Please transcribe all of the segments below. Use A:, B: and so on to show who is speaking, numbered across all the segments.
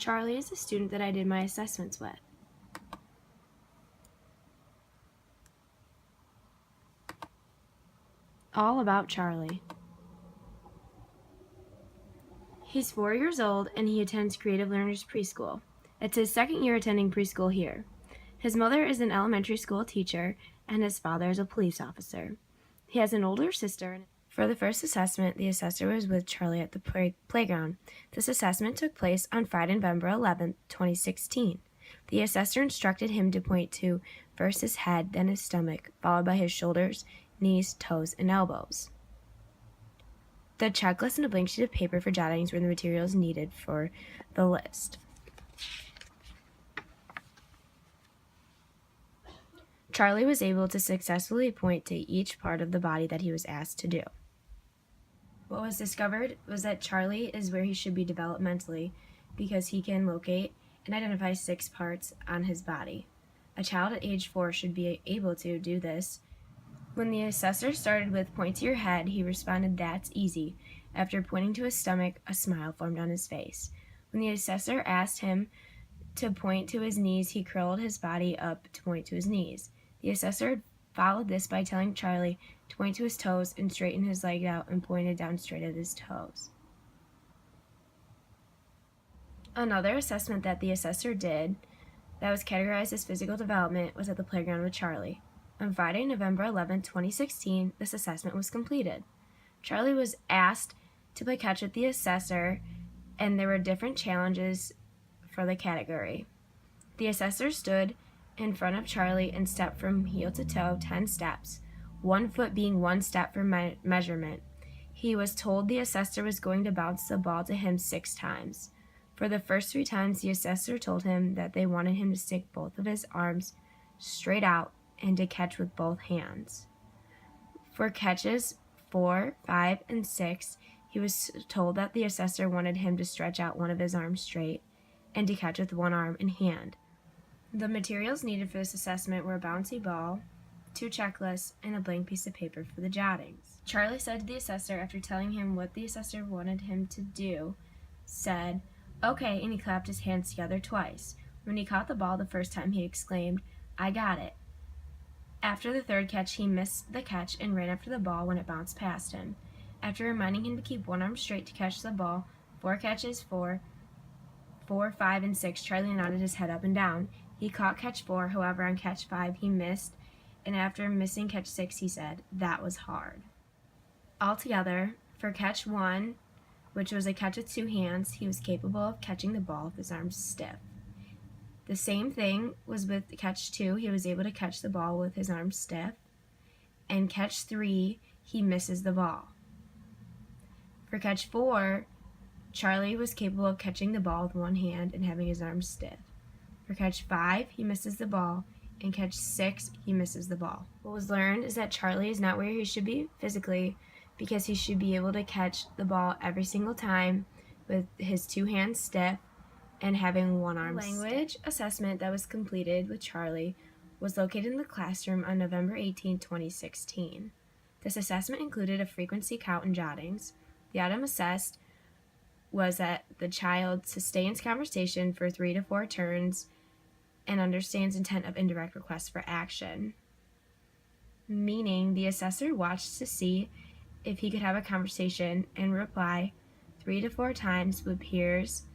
A: Charlie is the student that I did my assessments with. All about Charlie. He's 4 years old and he attends Creative Learners Preschool. It's his second year attending preschool here. His mother is an elementary school teacher and his father is a police officer. He has an older sister. For the first assessment, the assessor was with Charlie at the playground. This assessment took place on Friday, November 11, 2016. The assessor instructed him to point to first his head, then his stomach, followed by his shoulders, knees, toes, and elbows. The checklist and a blank sheet of paper for jottings were the materials needed for the list. Charlie was able to successfully point to each part of the body that he was asked to do. What was discovered was that Charlie is where he should be developmentally because he can locate and identify 6 parts on his body. A child at age 4 should be able to do this. When the assessor started with point to your head, he responded, "That's easy." After pointing to his stomach, a smile formed on his face. When the assessor asked him to point to his knees, he curled his body up to point to his knees. The assessor followed this by telling Charlie to point to his toes and straighten his leg out and pointed down straight at his toes. Another assessment that the assessor did that was categorized as physical development was at the playground with Charlie. On Friday, November 11, 2016, this assessment was completed. Charlie was asked to play catch with the assessor, and there were different challenges for the category. The assessor stood in front of Charlie and stepped from heel to toe 10 steps, 1 foot being 1 step for measurement. He was told the assessor was going to bounce the ball to him 6 times. For the first 3 times, the assessor told him that they wanted him to stick both of his arms straight out and to catch with both hands. For catches 4, 5, and 6, he was told that the assessor wanted him to stretch out one of his arms straight and to catch with one arm and hand. The materials needed for this assessment were a bouncy ball, 2 checklists, and a blank piece of paper for the jottings. Charlie said to the assessor, after telling him what the assessor wanted him to do, said, "Okay," and he clapped his hands together twice. When he caught the ball the first time, he exclaimed, "I got it." After the 3rd catch, he missed the catch and ran after the ball when it bounced past him. After reminding him to keep one arm straight to catch the ball, 4 catches, 4, 5, and 6, Charlie nodded his head up and down. He caught catch 4, however, on catch 5, he missed, and after missing catch 6, he said, "That was hard." Altogether, for catch 1, which was a catch with 2 hands, he was capable of catching the ball with his arms stiff. The same thing was with catch 2, he was able to catch the ball with his arms stiff, and catch 3, he misses the ball. For catch 4, Charlie was capable of catching the ball with one hand and having his arms stiff. For catch 5, he misses the ball, and catch 6, he misses the ball. What was learned is that Charlie is not where he should be physically because he should be able to catch the ball every single time with his 2 hands stiff and having one arm stiff. The language assessment that was completed with Charlie was located in the classroom on November 18, 2016. This assessment included a frequency count and jottings. The item assessed was that the child sustains conversation for 3 to 4 turns and understands intent of indirect requests for action, meaning the assessor watched to see if he could have a conversation and reply 3 to 4 times with peers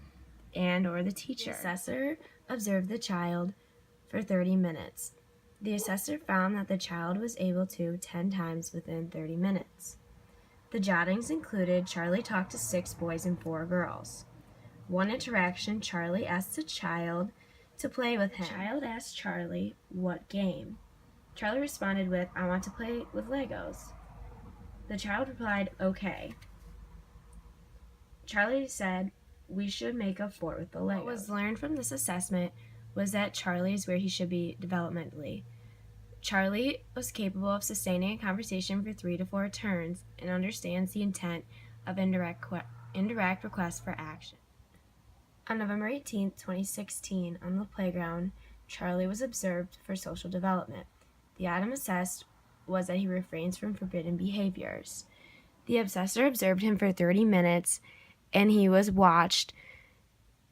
A: and or the teacher. The assessor observed the child for 30 minutes. The assessor found that the child was able to 10 times within 30 minutes. The jottings included Charlie talked to 6 boys and 4 girls. One interaction, Charlie asked the child to play with him. The child asked Charlie, "What game?" Charlie responded with, "I want to play with Legos." The child replied, "Okay." Charlie said, "We should make a fort with the Legos." What was learned from this assessment was that Charlie is where he should be developmentally. Charlie was capable of sustaining a conversation for 3 to 4 turns and understands the intent of indirect requests for action. On November 18, 2016, on the playground, Charlie was observed for social development. The item assessed was that he refrains from forbidden behaviors. The assessor observed him for 30 minutes, and he was watched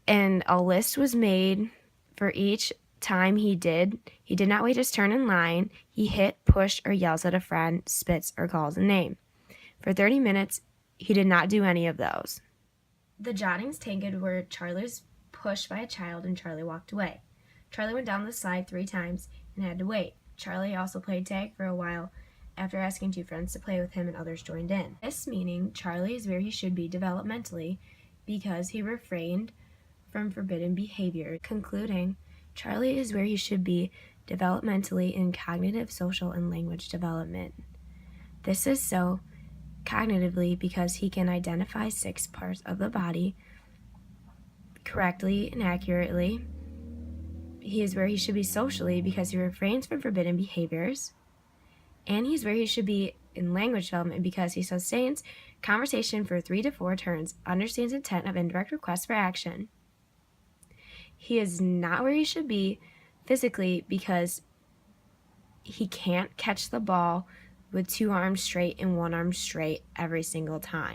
A: And a list was made for each time he did. He did not wait his turn in line. He hit, pushed, or yells at a friend, spits, or calls a name. For 30 minutes, he did not do any of those. The jottings taken were Charlie was pushed by a child and Charlie walked away. Charlie went down the slide 3 times and had to wait. Charlie also played tag for a while after asking 2 friends to play with him and others joined in. This meaning Charlie is where he should be developmentally because he refrained from forbidden behavior. Concluding, Charlie is where he should be developmentally in cognitive, social, and language development. This is so cognitively because he can identify 6 parts of the body correctly and accurately. He is where he should be socially because he refrains from forbidden behaviors. And he's where he should be in language development because he sustains conversation for 3 to 4 turns, understands intent of indirect requests for action. He is not where he should be physically because he can't catch the ball with 2 arms straight and 1 arm straight every single time.